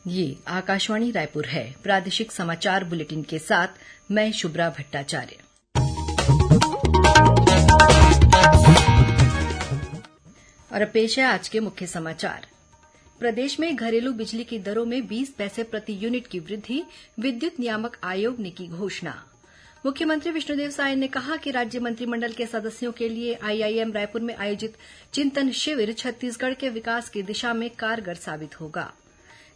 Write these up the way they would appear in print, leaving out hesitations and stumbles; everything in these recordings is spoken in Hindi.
ये आकाशवाणी रायपुर है। प्रादेशिक समाचार बुलेटिन के साथ मैं शुभ्रा भट्टाचार्य। और अब पेश है आज के मुख्य समाचार। प्रदेश में घरेलू बिजली की दरों में 20 पैसे प्रति यूनिट की वृद्धि, विद्युत नियामक आयोग ने की घोषणा। मुख्यमंत्री विष्णुदेव साय ने कहा कि राज्य मंत्रिमंडल के सदस्यों के लिए आईआईएम रायपुर में आयोजित चिंतन शिविर छत्तीसगढ़ के विकास की दिशा में कारगर साबित होगा।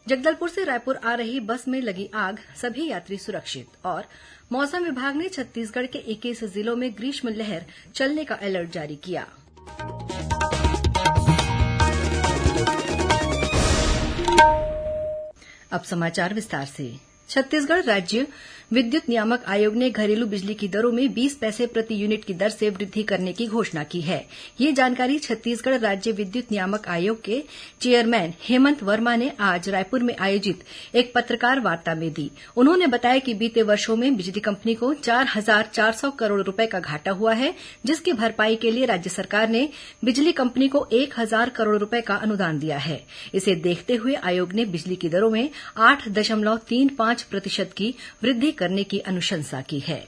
जगदलपुर से रायपुर आ रही बस में लगी आग, सभी यात्री सुरक्षित। और मौसम विभाग ने छत्तीसगढ़ के 21 जिलों में ग्रीष्म लहर चलने का अलर्ट जारी किया। अब समाचार विस्तार से। छत्तीसगढ़ राज्य विद्युत नियामक आयोग ने घरेलू बिजली की दरों में 20 पैसे प्रति यूनिट की दर से वृद्धि करने की घोषणा की है। ये जानकारी छत्तीसगढ़ राज्य विद्युत नियामक आयोग के चेयरमैन हेमंत वर्मा ने आज रायपुर में आयोजित एक पत्रकार वार्ता में दी। उन्होंने बताया कि बीते वर्षों में बिजली कंपनी को 4,400 करोड़ रुपए का घाटा हुआ है, जिसकी भरपाई के लिए राज्य सरकार ने बिजली कंपनी को 1,000 करोड़ रुपए का अनुदान दिया है। इसे देखते हुए आयोग ने बिजली की दरों में 8.35% की वृद्धि करने की अनुशंसा की है।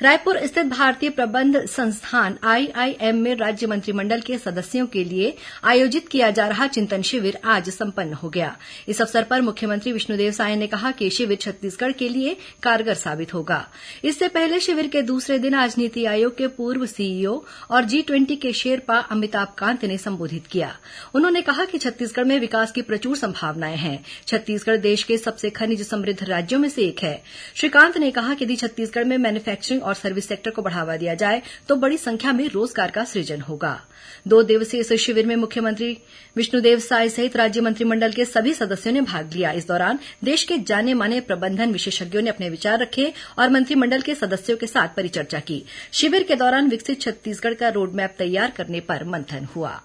रायपुर स्थित भारतीय प्रबंध संस्थान आईआईएम में राज्य मंत्रिमंडल के सदस्यों के लिए आयोजित किया जा रहा चिंतन शिविर आज संपन्न हो गया। इस अवसर पर मुख्यमंत्री विष्णुदेव साय ने कहा कि शिविर छत्तीसगढ़ के लिए कारगर साबित होगा। इससे पहले शिविर के दूसरे दिन आज नीति आयोग के पूर्व सीईओ और G20 के शेरपा अमिताभ कांत ने संबोधित किया। उन्होंने कहा कि छत्तीसगढ़ में विकास की प्रचुर संभावनाएं हैं। छत्तीसगढ़ देश के सबसे खनिज समृद्ध राज्यों में से एक है। श्री कांत ने कहा कि यदि छत्तीसगढ़ में मैन्युफैक्चरिंग और सर्विस सेक्टर को बढ़ावा दिया जाए तो बड़ी संख्या में रोजगार का सृजन होगा। 2 दिवसीय इस शिविर में मुख्यमंत्री विष्णुदेव साय सहित राज्य मंत्रिमंडल के सभी सदस्यों ने भाग लिया। इस दौरान देश के जाने माने प्रबंधन विशेषज्ञों ने अपने विचार रखे और मंत्रिमंडल के सदस्यों के साथ परिचर्चा की। शिविर के दौरान विकसित छत्तीसगढ़ का रोडमैप तैयार करने पर मंथन हुआ।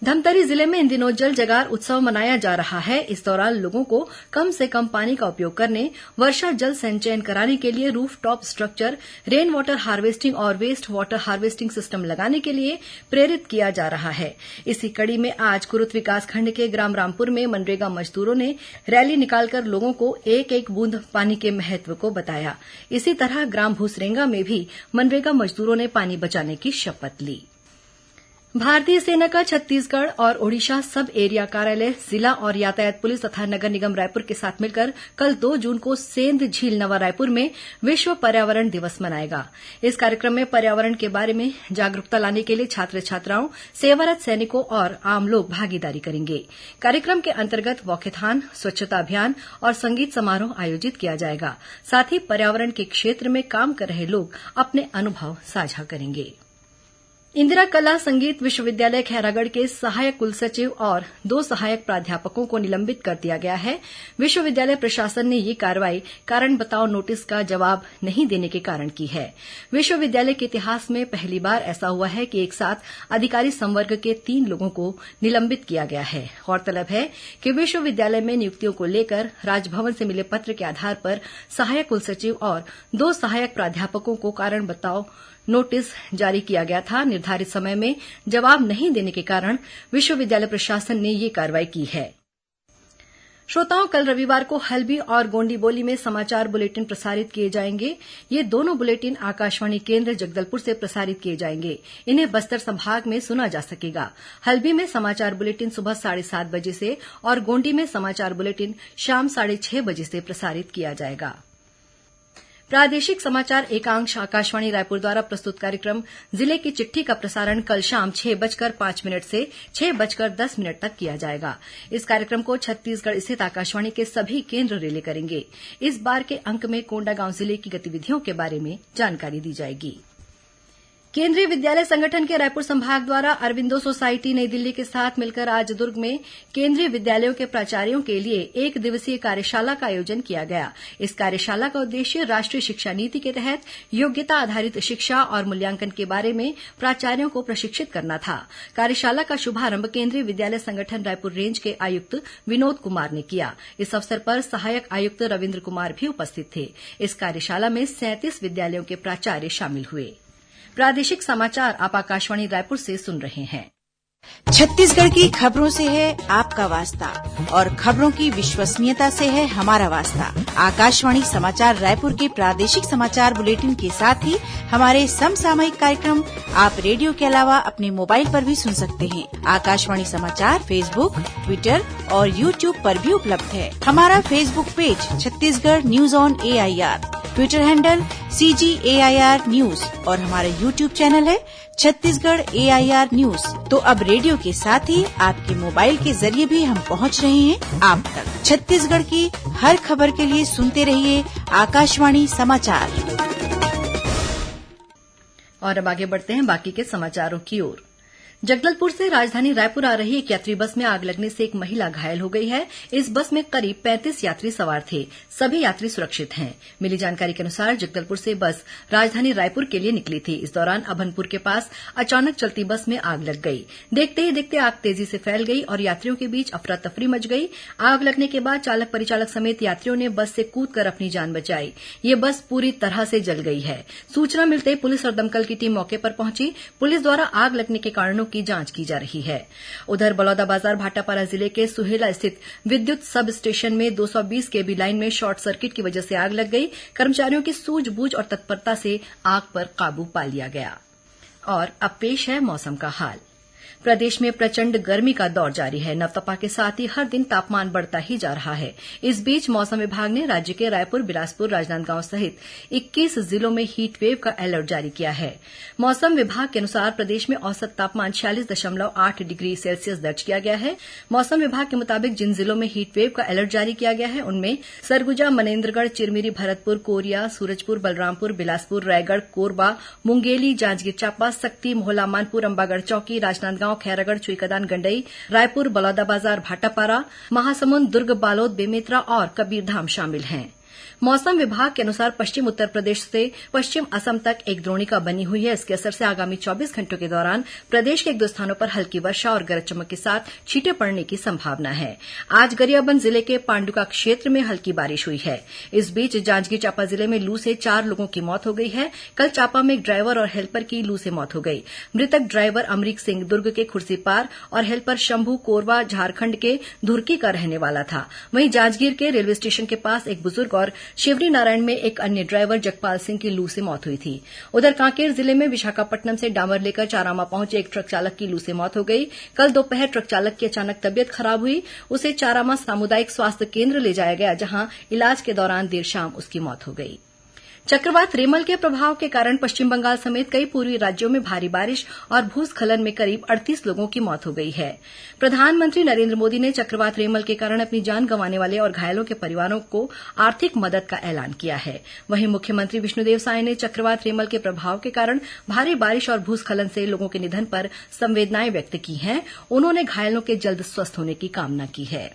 धमतरी जिले में इन दिनों जल जगार उत्सव मनाया जा रहा है। इस दौरान लोगों को कम से कम पानी का उपयोग करने, वर्षा जल संचयन कराने के लिए roof top structure, rain water harvesting और वेस्ट वाटर हार्वेस्टिंग सिस्टम लगाने के लिए प्रेरित किया जा रहा है। इसी कड़ी में आज कुरुत विकासखंड के ग्राम रामपुर में मनरेगा मजदूरों ने रैली निकालकर लोगों को एक एक बूंद पानी के महत्व को बताया। इसी तरह ग्राम भूसरेंगा में भी मनरेगा मजदूरों ने पानी बचाने की शपथ ली। भारतीय सेना का छत्तीसगढ़ और ओडिशा सब एरिया कार्यालय जिला और यातायात पुलिस तथा नगर निगम रायपुर के साथ मिलकर कल 2 जून को सेंध झील नवा रायपुर में विश्व पर्यावरण दिवस मनाएगा। इस कार्यक्रम में पर्यावरण के बारे में जागरूकता लाने के लिए छात्र छात्राओं, सेवारत सैनिकों और आम लोग भागीदारी करेंगे। कार्यक्रम के अंतर्गत वॉकेथॉन, स्वच्छता अभियान और संगीत समारोह आयोजित किया जाएगा। साथ ही पर्यावरण के क्षेत्र में काम कर रहे लोग अपने अनुभव साझा करेंगे। इंदिरा कला संगीत विश्वविद्यालय खैरागढ़ के सहायक कुलसचिव और 2 सहायक प्राध्यापकों को निलंबित कर दिया गया है। विश्वविद्यालय प्रशासन ने यह कार्रवाई कारण बताओ नोटिस का जवाब नहीं देने के कारण की है। विश्वविद्यालय के इतिहास में पहली बार ऐसा हुआ है कि एक साथ अधिकारी संवर्ग के 3 लोगों को निलंबित किया गया है। गौरतलब है कि विश्वविद्यालय में नियुक्तियों को लेकर राजभवन से मिले पत्र के आधार पर सहायक कुलसचिव और 2 सहायक प्राध्यापकों को कारण बताओ नोटिस जारी किया गया था। निर्धारित समय में जवाब नहीं देने के कारण विश्वविद्यालय प्रशासन ने यह कार्रवाई की है। श्रोताओं, कल रविवार को हल्बी और गोंडी बोली में समाचार बुलेटिन प्रसारित किए जाएंगे। ये दोनों बुलेटिन आकाशवाणी केंद्र जगदलपुर से प्रसारित किए जाएंगे। इन्हें बस्तर संभाग में सुना जा सकेगा। हल्बी में समाचार बुलेटिन सुबह 7:30 बजे से और गोंडी में समाचार बुलेटिन शाम 6:30 बजे से प्रसारित किया जाएगा। प्रादेशिक समाचार एकांश आकाशवाणी रायपुर द्वारा प्रस्तुत कार्यक्रम जिले की चिट्ठी का प्रसारण कल शाम 6:05 से 6:10 तक किया जाएगा। इस कार्यक्रम को छत्तीसगढ़ स्थित आकाशवाणी के सभी केंद्र रिले करेंगे। इस बार के अंक में कोंडागांव जिले की गतिविधियों के बारे में जानकारी दी जाएगी। केंद्रीय विद्यालय संगठन के रायपुर संभाग द्वारा अरविंदो सोसायटी नई दिल्ली के साथ मिलकर आज दुर्ग में केंद्रीय विद्यालयों के प्राचार्यों के लिए 1 दिवसीय कार्यशाला का आयोजन किया गया। इस कार्यशाला का उद्देश्य राष्ट्रीय शिक्षा नीति के तहत योग्यता आधारित शिक्षा और मूल्यांकन के बारे में प्राचार्यों को प्रशिक्षित करना था। कार्यशाला का शुभारंभ केंद्रीय विद्यालय संगठन रायपुर रेंज के आयुक्त विनोद कुमार ने किया। इस अवसर पर सहायक आयुक्त रविन्द्र कुमार भी उपस्थित थे। इस कार्यशाला में 37 विद्यालयों के प्राचार्य शामिल हुए। प्रादेशिक समाचार आप आकाशवाणी रायपुर से सुन रहे हैं। छत्तीसगढ़ की खबरों से है आपका वास्ता और खबरों की विश्वसनीयता से है हमारा वास्ता। आकाशवाणी समाचार रायपुर के प्रादेशिक समाचार बुलेटिन के साथ ही हमारे समसामयिक कार्यक्रम आप रेडियो के अलावा अपने मोबाइल पर भी सुन सकते हैं। आकाशवाणी समाचार फेसबुक, ट्विटर और यूट्यूब पर भी उपलब्ध है। हमारा Facebook page Chhattisgarh news on AIR, Twitter handle CGAIR news और हमारा यूट्यूब चैनल है छत्तीसगढ़ AIR न्यूज। तो अब रेडियो के साथ ही आपके मोबाइल के जरिए भी हम पहुंच रहे हैं आप तक। छत्तीसगढ़ की हर खबर के लिए सुनते रहिए आकाशवाणी समाचार। और अब आगे बढ़ते हैं बाकी के समाचारों की ओर। जगदलपुर से राजधानी रायपुर आ रही एक यात्री बस में आग लगने से एक महिला घायल हो गई है। इस बस में करीब 35 यात्री सवार थे। सभी यात्री सुरक्षित हैं। मिली जानकारी के अनुसार जगदलपुर से बस राजधानी रायपुर के लिए निकली थी। इस दौरान अभनपुर के पास अचानक चलती बस में आग लग गई। देखते ही देखते आग तेजी से फैल गई और यात्रियों के बीच अफरा तफरी मच गई। आग लगने के बाद चालक परिचालक समेत यात्रियों ने बस से कूदकर अपनी जान बचाई। ये बस पूरी तरह से जल गई है। सूचना मिलते ही पुलिस और दमकल की टीम मौके पर पहुंची। पुलिस द्वारा आग लगने के कारणों की जांच की जा रही है। उधर बलौदाबाजार भाटापारा जिले के सुहेला स्थित विद्युत सब स्टेशन में 220 केबी लाइन में शॉर्ट सर्किट की वजह से आग लग गई। कर्मचारियों की सूझबूझ और तत्परता से आग पर काबू पा लिया गया। और अब पेश है मौसम का हाल। प्रदेश में प्रचंड गर्मी का दौर जारी है। नवतपा के साथ ही हर दिन तापमान बढ़ता ही जा रहा है। इस बीच मौसम विभाग ने राज्य के रायपुर, बिलासपुर, राजनांदगांव सहित 21 जिलों में हीट वेव का अलर्ट जारी किया है। मौसम विभाग के अनुसार प्रदेश में औसत तापमान 46.8 डिग्री सेल्सियस दर्ज किया गया है। मौसम विभाग के मुताबिक जिन जिलों में हीट वेव का अलर्ट जारी किया गया है उनमें सरगुजा, मनेन्द्रगढ़, चिरमिरी, भरतपुर, कोरिया, सूरजपुर, बलरामपुर, बिलासपुर, रायगढ़, कोरबा, मुंगेली, जांजगीर चांपा, सक्ती, मोहला, मानपुर, अंबागढ़ चौकी, राजनांदगांव, खैरागढ़, चुईकदान, गंडई, रायपुर, बलौदाबाजार, भाटापारा, महासमुंद, दुर्ग, बालोद, बेमेतरा और कबीरधाम शामिल हैं। मौसम विभाग के अनुसार पश्चिम उत्तर प्रदेश से पश्चिम असम तक एक द्रोणिका बनी हुई है। इसके असर से आगामी 24 घंटों के दौरान प्रदेश के एक दो स्थानों पर हल्की वर्षा और गरज चमक के साथ छींटे पड़ने की संभावना है। आज गरियाबंद जिले के पांडुका क्षेत्र में हल्की बारिश हुई है। इस बीच जांजगीर चांपा जिले में लू से 4 लोगों की मौत हो गई है। कल चांपा में एक ड्राइवर और हेल्पर की लू से मौत हो गई। मृतक ड्राइवर अमरीक सिंह दुर्ग के खुर्सीपार और हेल्पर शंभू कोरबा झारखंड के धुरकी का रहने वाला था। वहीं जांजगीर के रेलवे स्टेशन के पास एक बुजुर्ग और शिवरी नारायण में एक अन्य ड्राइवर जगपाल सिंह की लू से मौत हुई थी। उधर कांकेर जिले में विशाखापट्टनम से डामर लेकर चारामा पहुंचे एक ट्रक चालक की लू से मौत हो गई। कल दोपहर ट्रक चालक की अचानक तबियत खराब हुई। उसे चारामा सामुदायिक स्वास्थ्य केंद्र ले जाया गया, जहां इलाज के दौरान देर शाम उसकी मौत हो गई। चक्रवात रेमल के प्रभाव के कारण पश्चिम बंगाल समेत कई पूर्वी राज्यों में भारी बारिश और भूस्खलन में करीब 38 लोगों की मौत हो गई है। प्रधानमंत्री नरेंद्र मोदी ने चक्रवात रेमल के कारण अपनी जान गंवाने वाले और घायलों के परिवारों को आर्थिक मदद का ऐलान किया है। वहीं मुख्यमंत्री विष्णुदेव साय ने चक्रवात रेमल के प्रभाव के कारण भारी बारिश और भूस्खलन से लोगों के निधन पर संवेदनाएं व्यक्त की हैं। उन्होंने घायलों के जल्द स्वस्थ होने की कामना की है।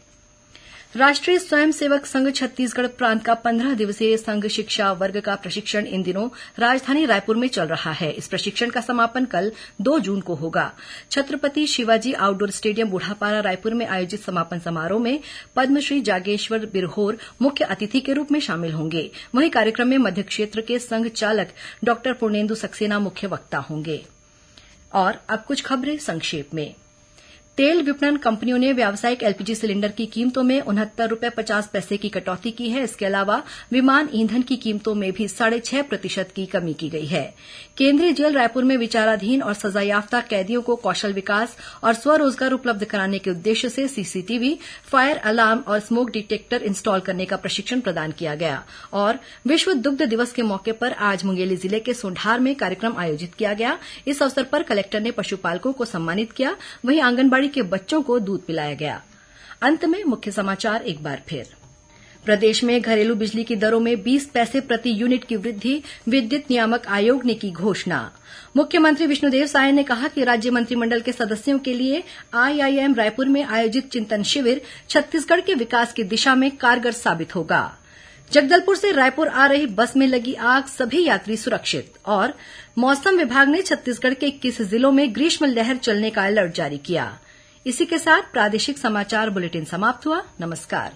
राष्ट्रीय स्वयंसेवक संघ छत्तीसगढ़ प्रांत का 15 दिवसीय संघ शिक्षा वर्ग का प्रशिक्षण इन दिनों राजधानी रायपुर में चल रहा है। इस प्रशिक्षण का समापन कल 2 जून को होगा। छत्रपति शिवाजी आउटडोर स्टेडियम बूढ़ापारा रायपुर में आयोजित समापन समारोह में पद्मश्री जागेश्वर बिरहोर मुख्य अतिथि के रूप में शामिल होंगे। वहीं कार्यक्रम में मध्य क्षेत्र के संघ चालक डॉ पूर्णेन्दु सक्सेना मुख्य वक्ता होंगे। और अब कुछ खबरें संक्षेप में। तेल विपणन कंपनियों ने व्यावसायिक एलपीजी सिलेंडर की कीमतों में 69.50 रुपये की कटौती की है। इसके अलावा विमान ईंधन की कीमतों में भी 6.5% की कमी की गई है। केंद्रीय जेल रायपुर में विचाराधीन और सजायाफ्ता कैदियों को कौशल विकास और स्वरोजगार उपलब्ध कराने के उद्देश्य से सीसीटीवी, फायर अलार्म और स्मोक डिटेक्टर इंस्टॉल करने का प्रशिक्षण प्रदान किया गया। और विश्व दुग्ध दिवस के मौके पर आज मुंगेली जिले के सोंढार में कार्यक्रम आयोजित किया गया। इस अवसर पर कलेक्टर ने पशुपालकों को सम्मानित किया। वहीं आंगनबाड़ी के बच्चों को दूध पिलाया गया। अंत में मुख्य समाचार एक बार फिर। प्रदेश में घरेलू बिजली की दरों में 20 पैसे प्रति यूनिट की वृद्धि, विद्युत नियामक आयोग ने की घोषणा। मुख्यमंत्री विष्णुदेव साय ने कहा कि राज्य मंत्रिमंडल के सदस्यों के लिए आईआईएम रायपुर में आयोजित चिंतन शिविर छत्तीसगढ़ के विकास की दिशा में कारगर साबित होगा। जगदलपुर से रायपुर आ रही बस में लगी आग, सभी यात्री सुरक्षित। और मौसम विभाग ने छत्तीसगढ़ के 21 जिलों में ग्रीष्म लहर चलने का अलर्ट जारी किया। इसी के साथ प्रादेशिक समाचार बुलेटिन समाप्त हुआ। नमस्कार।